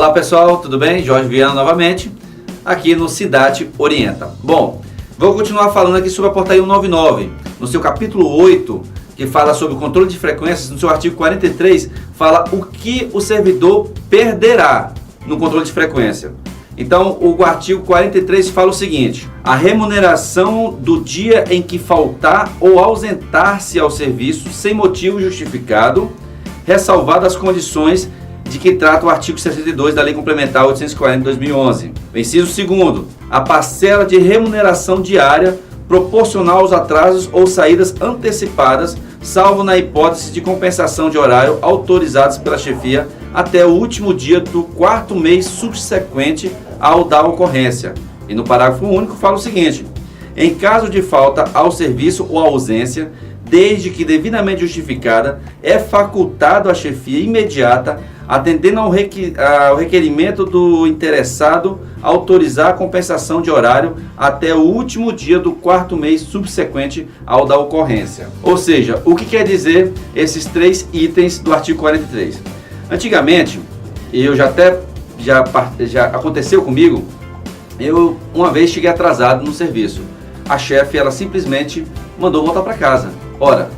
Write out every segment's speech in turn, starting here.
Olá pessoal, tudo bem? Jorge Viana novamente, aqui no Cidade Orienta. Bom, vou continuar falando aqui sobre a portaria 199, no seu capítulo 8, que fala sobre o controle de frequências, no seu artigo 43, fala o que o servidor perderá no controle de frequência. Então, o artigo 43 fala o seguinte: a remuneração do dia em que faltar ou ausentar-se ao serviço sem motivo justificado, ressalvadas as condições de que trata o artigo 62 da Lei Complementar 840 de 2011. Inciso 2º, a parcela de remuneração diária proporcional aos atrasos ou saídas antecipadas, salvo na hipótese de compensação de horário autorizados pela chefia até o último dia do 4º mês subsequente ao da ocorrência. E no parágrafo único fala o seguinte: em caso de falta ao serviço ou ausência, desde que devidamente justificada, é facultado à chefia imediata, atendendo ao requerimento do interessado, autorizar a compensação de horário até o último dia do 4º mês subsequente ao da ocorrência. Ou seja, o que quer dizer esses 3 itens do artigo 43? Antigamente, já aconteceu comigo, eu uma vez cheguei atrasado no serviço. A chefe, ela simplesmente mandou voltar para casa. Ora,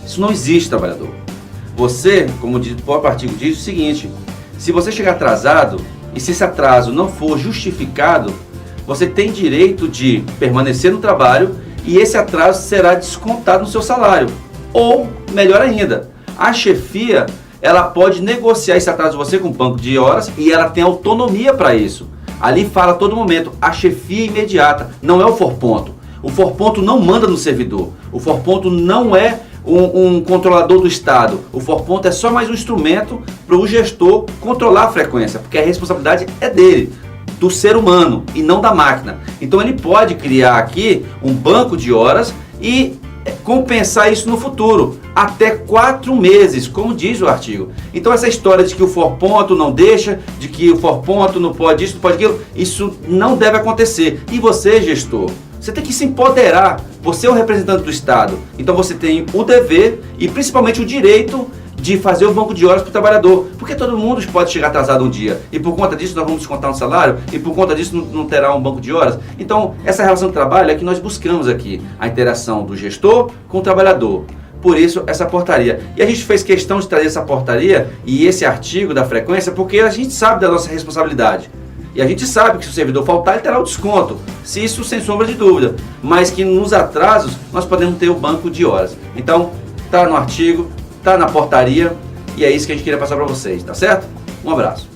isso não existe, trabalhador. Você, como o próprio artigo diz, o seguinte: se você chegar atrasado e se esse atraso não for justificado, você tem direito de permanecer no trabalho e esse atraso será descontado no seu salário. Ou, melhor ainda, a chefia, ela pode negociar esse atraso de você com o banco de horas e ela tem autonomia para isso. Ali fala a todo momento, a chefia imediata, não é o forponto. O forponto não manda no servidor. O forponto não é um controlador do Estado. O forponto é só mais um instrumento para o gestor controlar a frequência, porque a responsabilidade é dele, do ser humano e não da máquina. Então ele pode criar aqui um banco de horas e compensar isso no futuro, até 4 meses, como diz o artigo. Então essa história de que o forponto não deixa, de que o forponto não pode isso, não pode aquilo, isso não deve acontecer. E você, gestor, você tem que se empoderar. Você é o representante do Estado. Então você tem o dever e principalmente o direito de fazer o banco de horas para o trabalhador. Porque todo mundo pode chegar atrasado um dia. E por conta disso nós vamos descontar um salário. E por conta disso não terá um banco de horas. Então essa relação de trabalho é que nós buscamos aqui. A interação do gestor com o trabalhador. Por isso essa portaria. E a gente fez questão de trazer essa portaria e esse artigo da frequência porque a gente sabe da nossa responsabilidade. E a gente sabe que se o servidor faltar, ele terá o desconto. Se isso, sem sombra de dúvida. Mas que nos atrasos, nós podemos ter o banco de horas. Então, está no artigo, está na portaria. E é isso que a gente queria passar para vocês, tá certo? Um abraço.